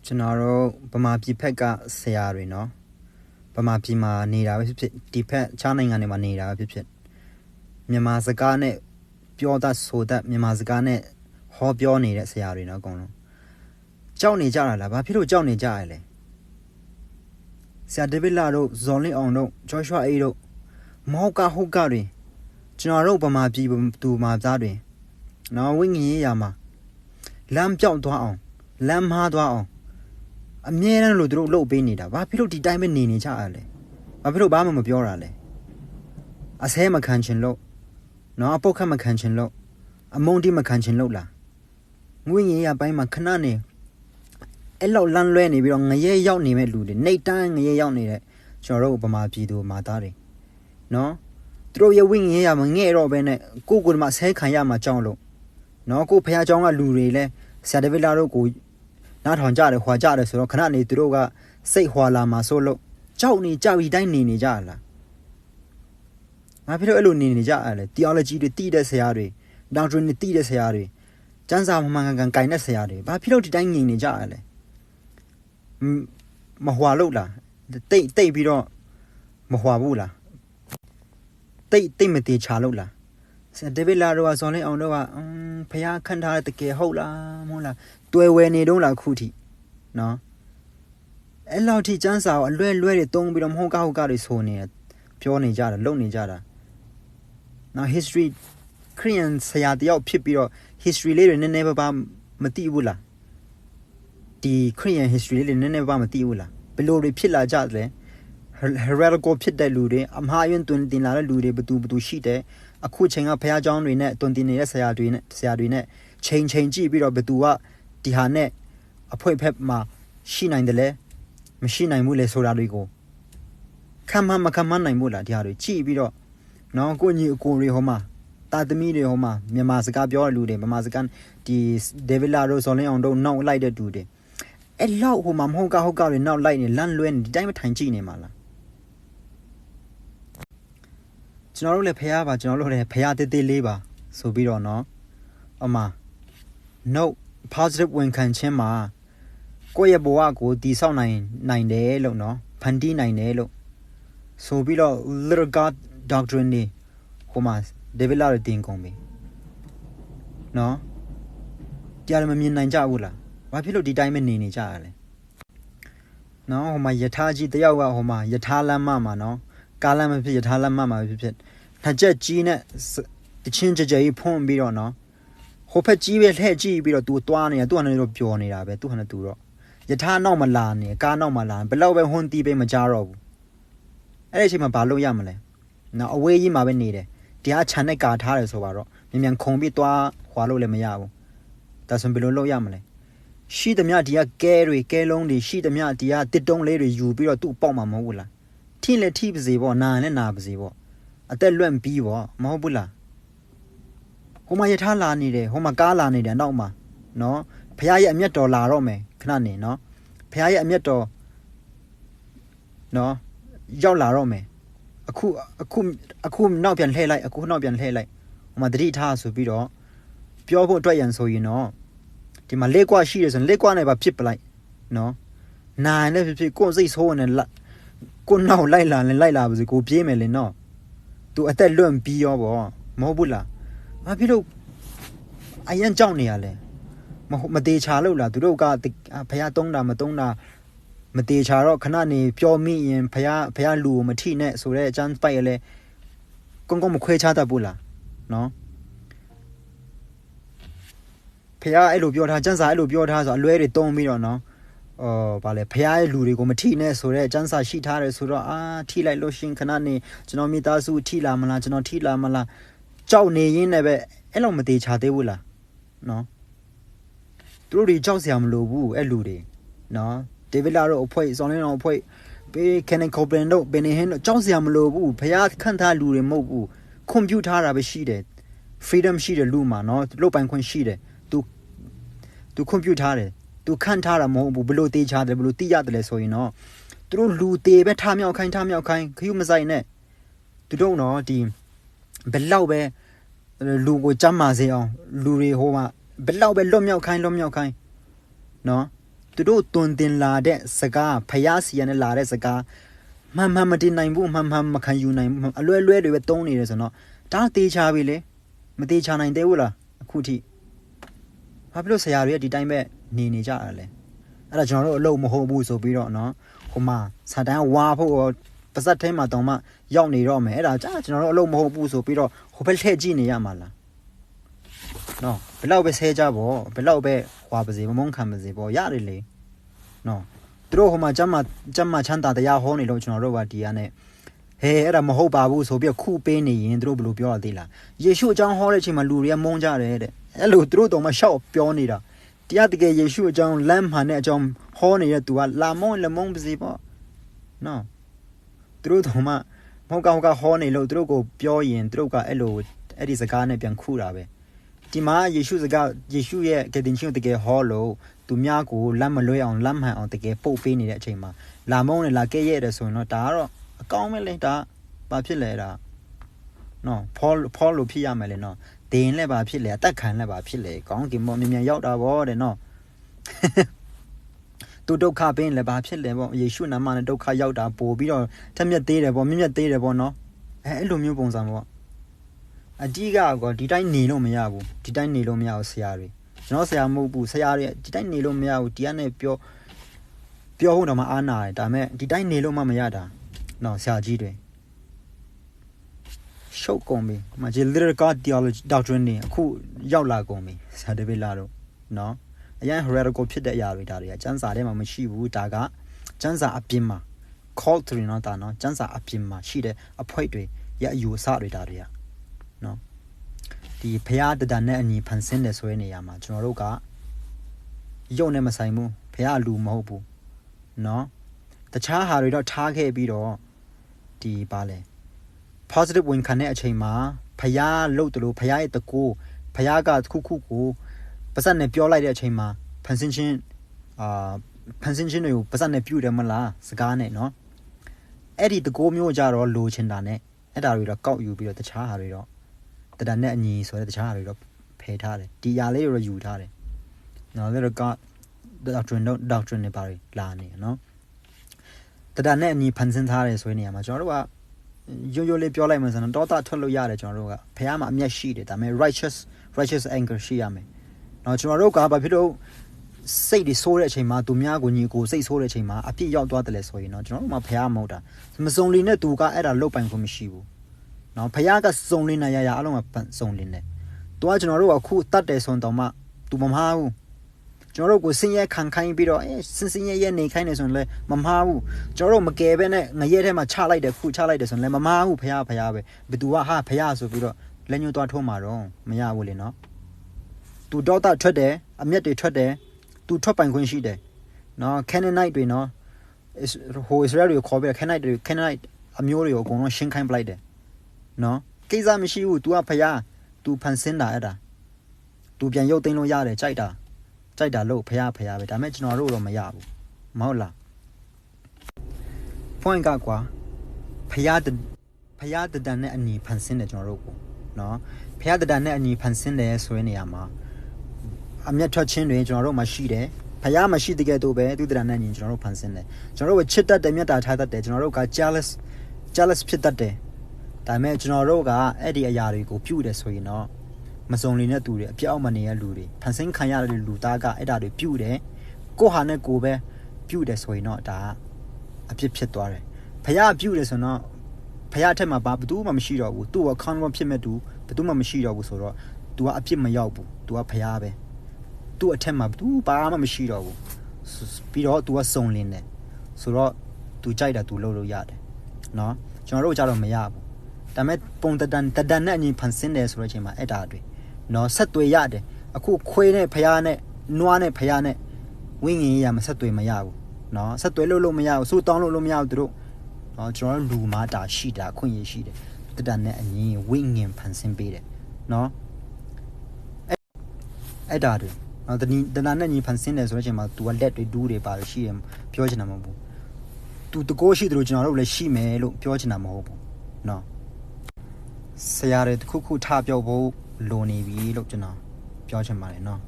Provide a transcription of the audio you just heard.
ကျွန်တော်တို့ဗမာပြည်ဖက်ကဆရာတွေနော်ဗမာပြည်မှာနေတာပဲဖြစ်ဖြစ်ဒီဖက်ခြားနိုင်ငံတွေမှာနေတာပဲဖြစ်ဖြစ်မြန်မာစကားနဲ့ပြောတတ်ဆိုတတ်မြန်မာစကားနဲ့ဟောပြောနေတဲ့ဆရာတွေနော်အကုန်လုံးကြောက်နေကြတာလားဘာဖြစ်လို့ကြောက်နေကြရလဲဆရာဒေးဗစ်လာတို့ဇော်လင်းအောင်တို့ဂျော့ရှွာအေးတို့မောက်ကဟုတ်ကတွေကျွန်တော်တို့ဗမာပြည်သူမှာသားတွေနော်ဝိညာဉ်ရေးရာမှာလမ်းပြောက်သွားအောင်လမ်းမှားသွားအောင်အမြဲတမ်းလို့သူတို့လှုပ်ပေးနေတာဘာဖြစ်လို့ဒီတိုင်းပဲနေကြရလဲဘာဖြစ်လို့ဘာမှမပြောတာလဲအဆဲမခံချင်လို့နော်အပုတ်ခတ်မခံချင်လို့အမုန်းတိမခံချင်လို့လားငွေငင်ရပိုင်းမှာခဏနေအဲ့လောက်လမ်းလွဲနေပြီးတော့ငရဲရောက်နေမဲ့လူတွေနှိတ်တန်းငရဲရောက်နေတဲ့ကျွန်တော်တို့ဗမာပြည်သူမာသားတွေနော်သူတို့ရဲ့ဝိညာဉ်ရမငဲ့တော့ဘဲနဲ့ကိုယ်မှဆဲခံရမှာကြောက်လို့နော်ကိုဖះเจ้าကလူတွေလဲဆရာဒေးဗစ်လာတို့ကိုနားထောင်ကြတယ်ဟွာကြတယ်ဆိုတော့ခဏနေသူတို့ကစိတ်ဟွာလာမှာဆိုလို့ကြောက်နေကြပြီးတိုင်းနေကြလားငါဖြစ်လို့အဲ့လိုနေကြရလဲ theology တွေတည်တဲ့ဆရာတွေ doctrine တွေတည်တဲ့ဆရာတွေကျမ်းစာမှန်ကန်ကင်တဲ့ဆရာတွေဘာဖြစ်လို့ဒီတိုင်းငြိမ်နေကြရလဲမဟွာလို့လားတိတ်ပြီးတော့မဟွာဘူးလားတိတ်မတေချာလို့လားဆရာဒေးဗစ်လာတို့ကဇော်လင်းအောင်တို့ကဖះခန့်ထားတဲ့တကယ်ဟုတ်လားမဟုတ်လားတွယ်ဝယ်နေတော့လားခုထိနော်အဲ့လောက်ထိကျန်းစာကိုအလွဲတွေတုံးပြီးတော့မဟုတ်ကတွေဆိုနေပြောနေကြတာလုံနေကြတာနော် history ခရီးယန်ဆရာတယောက်ဖြစ်ပြီးတော့ history လေးတွေနည်းနည်းပါမသိဘူးလားဒီခရီးယန် history လေးတွေနည်းနည်းပါမသိဘူးလားဘယ်လိုတွေဖြစ်လာကြလဲ heretical ဖြစ်တဲ့လူတွေအမှားယွင်းတွင်တင်လာတဲ့လူတွေဘသူရှိတယ်အခုချိန်ကဖះเจ้าတွေနဲ့တွင်တင်နေတဲ့ဆရာတွေနဲ့ချိန်ကြည့်ပြီးတော့ဘသူကဒီဟာနဲ့အဖွဲဖက်မှာရှိနိုင်တယ်လဲမရှိနိုင်ဘူးလေဆိုတာတွေကိုခံမနိုင်ဘူးလားဒီဟာတွေကြည့်ပြီးတော့နော်ကိုညီအကိုတွေဟိုမှာတာသမီတွေဟိုမှာမြန်မာစကားပြောတဲ့လူတွေမြန်မာစကားဒီဒေးဗစ်လာတို့ဇော်လင်းအောင်တို့နောက်လိုက်တဲ့လူတွေအဲ့လောက်ဟိုမှာမဟုတ်ကတွေနောက်လိုက်နေလမ်းလွဲနေဒီတိုင်းမထိုင်ကြည့်နေမှာလားကျွန်တော်တို့လည်းဖះပါကျွန်တော်တို့လည်းဖះတေးလေးပါဆိုပြီးတော့နော်အမ no positive ဝင်ခံခြင်းမှာကိုယ့်ရဲ့ဘဝကိုတည်ဆောက်နိုင်တယ်လို့နော်ဖန်တီးနိုင်တယ်လို့ဆိုပြီးတော့ little god doctrine နေဟိုမှာဒေးဗစ်လာရတင်ကုန်ပြီနော်ကြားမမြင်နိုင်ကြဘူးလားဘာဖြစ်လို့ဒီတိုင်းပဲနေကြရလဲနော်ဟိုမှာယထာကြီးတယောက်ကဟိုမှာယထာလမ်းမမှာနော်ကားလမ်းမဖြစ်ယထာလမ်းမမှာဖြစ်နှက်ချက်ကြီးနဲ့တချင်းကြကြီးဖုံးပြီးတော့နော်ဟိုဖက်ကြီးပဲလှဲ့ကြည့်ပြီးတော့ तू သွားနေတာ तू ဟန်နေတော့ပျော်နေတာပဲ तू ဟန်နေ तू တော့ယထာနောက်မလာနေကားနောက်မလာဘယ်တော့ပဲဟွန်းတီးပဲမကြတော့ဘူးအဲ့ဒီအချိန်မှာဘာလုပ်ရမလဲနော်အဝေးကြီးမှာပဲနေတယ်ဒီဟာခြံနဲ့ကာထားတယ်ဆိုပါတော့မြန်ခုံပြီးသွားဟွာလို့လည်းမရဘူးဒါဆိုဘယ်လိုလုပ်ရမလဲရှိသမျှဒီကကဲလုံးတွေရှိသမျှဒီကတစ်တုံးလေးတွေယူပြီးတော့သူ့ပေါက်မှာမဟုတ်ဘူးလားထိလည်းထိပါစေပေါ့နာလည်းနာပါစေပေါ့အသက်လွတ်ပြီးပေါ့မဟုတ်ဘူးလားဟိုမှာယထာလာနေတယ်ဟိုမှာကားလာနေတယ်နောက်မှာနော်ဖះရဲ့အမျက်တော်လာတော့မယ်ခဏနေနော်ဖះရဲ့အမျက်တော်နော်ရောက်လာတော့မယ်အခုနောက်ပြန်လှည့်လိုက်ဟိုမှာတတိထားဆိုပြီးတော့ပြောဖို့အတွက်ရန်ဆိုရင်တော့ဒီမှာလက်ကွာရှိတယ်ဆိုရင်လက်ကွာနဲ့ပါဖြစ်ပလိုက်နော်နိုင်လည်းဖြစ်ကိုယ်စိတ်ဆိုးနေကိုနောက်လိုက်လာပါစေကိုပြေးမယ်လေနော်သူအသက်လွတ်ပြီးရောပေါ့မဟုတ်ဘူးလားဘာဖြစ်လို့အရင်ကြောက်နေရလဲမတေချာလို့လားသူတို့ကဖះတုံးတာမတုံးတာမတေချာတော့ခဏနေပြောမိရင်ဖះလူမထိနဲ့ဆိုတဲ့အချမ်းပိုက်ရလဲကောင်းမခွဲချတတ်ဘူးလားနော်ဖះအဲ့လိုပြောထားကျန်းစာအဲ့လိုပြောထားဆိုအလွဲတွေတုံးပြီးတော့နော်ဗာလေဖះရဲ့လူတွေကိုမထိနဲ့ဆိုတဲ့ကျန်းစာရှိထားတယ်ဆိုတော့ထိလိုက်လို့ရှင်ခဏနေကျွန်တော်မိသားစုထိလာမလားကျွန်တော်ထိလာမလားကြောက်နေရင်းနဲ့ပဲအဲ့လိုမတေချာသေးဘူးလားနော်သူတို့တွေကြောက်စရာမလိုဘူးအဲ့လူတွေနော်ဒေးဗစ်လာတို့အဖွဲဇော်လင်းအောင်အဖွဲပေးကန်ကိုပလန်တို့ဘယ်နေဟင်းတို့ကြောက်စရာမလိုဘူးဖះခန့်ထားလူတွေမဟုတ်ဘူးကွန်ပျူတာတာပဲရှိတယ် freedom ရှိတယ်လူမှာနော်လုတ်ပိုင်ခွင့်ရှိတယ်သူကွန်ပျူတာတယ်သူခန့်ထားတာမဟုတ်ဘူးဘလို့တေးချတယ်ဘလို့တိရတယ်လဲဆိုရင်တော့သူတို့လူတေးပဲထားမြောက်ခိုင်းခယူမဆိုင်နဲ့သူတို့နော်ဒီဘယ်လောက်ပဲလူကိုကြမ်းမာစေအောင်လူတွေဟိုမှာဘယ်လောက်ပဲလွတ်မြောက်ခိုင်းနော် သူတို့တွင်တင်လာတဲ့စကားဖျားစီရနဲ့လာတဲ့စကားမှန်မတင်နိုင်ဘူးမှန်မခံယူနိုင်ဘူးအလွဲတွေပဲတုံးနေတယ်ဆိုတော့ဒါတေးချပြီလေမတေးချနိုင်သေးဘူးလားအခုထိဘာဖြစ်လို့ဆရာတွေကဒီတိုင်းပဲနေကြရလဲအဲ့ဒါကျွန်တော်တို့အလုပ်မဟုတ်ဘူးဆိုပြီးတော့နော်ဟိုမှာစာတန်းဝါဖို့ပါစက်ထဲမှာတောင်မှရောက်နေတော့မယ်အဲ့ဒါကြာကျွန်တော်တို့အလုပ်မဟုတ်ဘူးဆိုပြီးတော့ဟိုဘက်လှည့်ကြည့်နေရမှာလားနော်ဘယ်လောက်ပဲဆဲကြပေါ့ဘယ်လောက်ပဲဟွာပါစေမမုန်းခံပါစေပေါ့ရတယ်လေနော်သူတို့ဟိုမှာကျမ်းမာချမ်းသာတရားဟောနေလို့ကျွန်တော်တို့ကဒီကနဲ့ဟဲအဲ့ဒါမဟုတ်ပါဘူးဆိုပြီးခုပေးနေရင်သူတို့ဘယ်လိုပြောရသေးလားယေရှုအကြောင်းဟောတဲ့အချိန်မှာလူတွေကမုန်းကြတယ်တဲ့အဲ့လိုသူတို့တောင်မှရှောက်ပြောနေတာတရားတကယ်ယေရှုအကြောင်းလမ်းမှန်တဲ့အကြောင်းဟောနေတဲ့သူကလာမုန်းပါစေပေါ့နော်သူတို့တောင်မှမဟုတ်ကောဟောနေလို့သူတို့ကိုပြောရင်သူတို့ကအဲ့ဒီစကားနဲ့ပြန်ခုတာပဲဒီမှာယေရှုရဲ့ကတင်ချင်းတကယ်ဟောလို့သူများကိုလမ်းမလွဲအောင်လမ်းမှန်အောင်တကယ်ပုတ်ပေးနေတဲ့အချိန်မှာလာမုန်းနဲ့လာကဲ့ရဲ့တယ်ဆိုရင်တော့ဒါကတော့အကောင်းပဲလေဒါဘာဖြစ်လဲဒါနော်ဖောလို့ဖြစ်ရမယ်လေနော်ဒင်းလည်းဘာဖြစ်လဲအသက်ခံလည်းဘာဖြစ်လဲကောင်းကင်ဘုံမြန်ရောက်တာဗောတဲ့နော်သူဒုက္ခပင်းလည်းဘာဖြစ်လဲဗောယေရှုနာမနဲ့ဒုက္ခရောက်တာပို့ပြီးတော့ထက်မြက်သေးတယ်ဗောမြက်သေးတယ်ဗောနော်အဲ့လိုမျိုးပုံစံဗောအတိကကောဒီတိုင်းနေလို့မရဘူးဒီတိုင်းနေလို့မရဘူးဆရာတွေကျွန်တော်ဆရာမဟုတ်ဘူးဆရာတွေဒီတိုင်းနေလို့မရဘူးတရားနဲ့ပြောဖို့တော့မအားနာတယ်ဒါပေမဲ့ဒီတိုင်းနေလို့မှမရတာနော်ဆရာကြီးတွေရှုပ်ကုန်ပြီမကြီး little god theology doctrine နေအခုရောက်လာကုန်ပြီဆရာတပည့်လာတော့နော်အရင် heretical ဖြစ်တဲ့အရာတွေဒါတွေကကျမ်းစာထဲမှာမရှိဘူးဒါကကျမ်းစာအပြင်မှာ culture နော်ဒါနော်ကျမ်းစာအပြင်မှာရှိတဲ့အဖွဲတွေရဲ့အယူအဆတွေဒါတွေကနော်ဒီဖျားတဒနဲ့အညီဖန်ဆင်းတယ်ဆိုတဲ့နေရာမှာကျွန်တော်တို့ကရုပ်နဲ့မဆိုင်ဘူးဖျားလူမဟုတ်ဘူးနော်တခြားဟာတွေတော့ထားခဲ့ပြီးတော့ဒီပါလဲ positive ဝင်ခံတဲ့အချိန်မှာဖျားလို့တလို့ဖျားရဲ့တကူဖျားကခုကိုပါစက်နဲ့ပြောလိုက်တဲ့အချိန်မှာဖန်ဆင်းခြင်းတွေကိုပါစက်နဲ့ပြုတယ်မလားစကားနဲ့နော်အဲ့ဒီတကူမျိုးကြတော့လိုချင်တာနဲ့အဲ့ဒါတွေတော့ကောက်ယူပြီးတော့တခြားဟာတွေတော့တဒနဲ့အညီဆိုတဲ့တခြားဟာတွေတော့ဖယ်ထားတယ်ဒီຢာလေးတွေတော့ယူထားတယ်နော်လေကdoctrine တွေပါလာနေနော်တဒနဲ့အညီဖန်ဆင်းထားတယ်ဆိုတဲ့နေရာမှာကျွန်တော်တို့ကရိုးလေးပြောလိုက်မှဆိုတော့တောတာထွက်လို့ရတယ်ကျွန်တော်တို့ကဖះမှာအမျက်ရှိတယ်ဒါပေမဲ့ righteous anger ရှိရမယ်နော်ကျွန်တော်တို့ကဘာဖြစ်လို့စိတ်တွေဆိုးတဲ့အချိန်မှာသူများကိုညီကိုစိတ်ဆိုးတဲ့အချိန်မှာအပြစ်ရောက်သွားတယ်လဲဆိုရင်နော်ကျွန်တော်တို့မှဖះမဟုတ်တာမစုံလင်တဲ့သူကအဲ့ဒါလုတ်ပိုင်ခွင့်မရှိဘူးနော်ဖះကစုံလင်နေရအလုံးကစုံလင်တယ်သူကကျွန်တော်တို့ကအခုတတ်တယ်ဆိုတော့မှသူမမှားဘူးကျွန်တော်တို့ကိုစင်ရဲခံခိုင်းပြီးတော့စင်ရဲနေခိုင်းနေဆိုရင်လည်းမမှားဘူးကျွန်တော်တို့မကယ်ပဲနဲ့ငရဲထဲမှာချလိုက်တယ်ခုချလိုက်တယ်ဆိုရင်လည်းမမှားဘူးဖះပဲဘယ်သူကဟာဖះဆိုပြီးတော့လက်ညှိုးသွားထိုးမှာတော့မရဘူးလေနော်သူတော့တာထွက်တယ်အမျက်တွေထွက်တယ်သူထွက်ပိုင်ခွင့်ရှိတယ်နော် Canaanite တွေနော်ဟို Israel တွေကိုခေါ်ပြီး Canaanite အမျိုးတွေကိုအကုန်လုံးရှင်းခိုင်းပလိုက်တယ်နော်ကိစ္စမရှိဘူး तू ကဖះ तू ဖန်ဆင်းတာအဲ့ဒါ तू ပြန်ရုပ်သိမ်းလို့ရတယ်ကြိုက်တာလို့ဖះပဲဒါမဲ့ကျွန်တော်တို့တော့မရဘူးမဟုတ်လား point ကကွာဖះတဒန်နဲ့အညီဖန်ဆင်းတယ်ကျွန်တော်တို့ကိုနော်ဖះတဒန်နဲ့အညီဖန်ဆင်းတယ်ဆိုတဲ့နေရာမှာအမျက်ထွက်ခြင်းတွေကျွန်တော်တို့မှရှိတယ်ဖះမရှိတကယ်တော့ပဲသူတဒန်နဲ့အညီကျွန်တော်တို့ဖန်ဆင်းတယ်ကျွန်တော်တို့ချစ်တတ်တယ်မြတ်တာထားတတ်တယ်ကျွန်တော်တို့က jealous ဖြစ်တတ်တယ်ဒါပေမဲ့ကျွန်တော်တို့ကအဲ့ဒီအရာတွေကိုပြုတယ်ဆိုရင်တော့မစုံလင်တဲ့သူတွေအပြောက်မနေတဲ့လူတွေဖန်ဆင်းခံရတဲ့လူသားကအဲ့ဒါတွေပြုတယ်ကိုဟာနဲ့ကိုပဲပြုတယ်ဆိုရင်တော့ဒါအပြစ်ဖြစ်သွားတယ်ဖះပြုတယ်ဆိုတော့ဖះထက်မှာဘာဘသူမှမရှိတော့ဘူးသူ့က accountable ဖြစ်မဲ့သူဘသူမှမရှိတော့ဘူးဆိုတော့ तू ကအပြစ်မရောက်ဘူး तू ကဖះပဲသူ့အထက်မှာသူဘာမှမရှိတော့ဘူးပြီးတော့ तू ကစုံလင်တယ်ဆိုတော့ तू ကြိုက်တာ तू လုပ်လို့ရတယ်နော်ကျွန်တော်တို့ကြတော့မရဘူးဒါမဲ့ပုံတဒန်နဲ့အညီဖန်ဆင်းတယ်ဆိုတဲ့အချိန်မှာအဲ့ဒါတွေနော်ဆက်သွေရတယ်အခုခွေးနဲ့ဖះနဲ့နွားနဲ့ဖះနဲ့ဝင်းငင်ရမဆက်သွေမရဘူးနော်ဆက်သွေလို့မရဘူးစူတောင်းလို့မရဘူးသူတို့နော်ကျွန်တော်လူမာတာရှိတာအခွင့်အရေးရှိတယ်တဒန်နဲ့အညီဝင်းငင်ဖန်ဆင်းပေးတယ်နော်အဲ့ဒါတွေနော်တဒန်နဲ့ညီဖန်ဆင်းတယ်ဆိုတဲ့အချိန်မှာ तू ကလက်တွေဒူးတွေပါလို့ရှိတယ်ပြောချင်တာမဟုတ်ဘူး तू တကိုးရှိတယ်လို့ကျွန်တော်တို့လည်းရှိမယ်လို့ပြောချင်တာမဟုတ်ဘူးနော်ဆရာတွေတစ်ခုထပြောဖို့လိုနေပြီလို့ကျွန်တော်ပြောချင်ပါတယ်နော်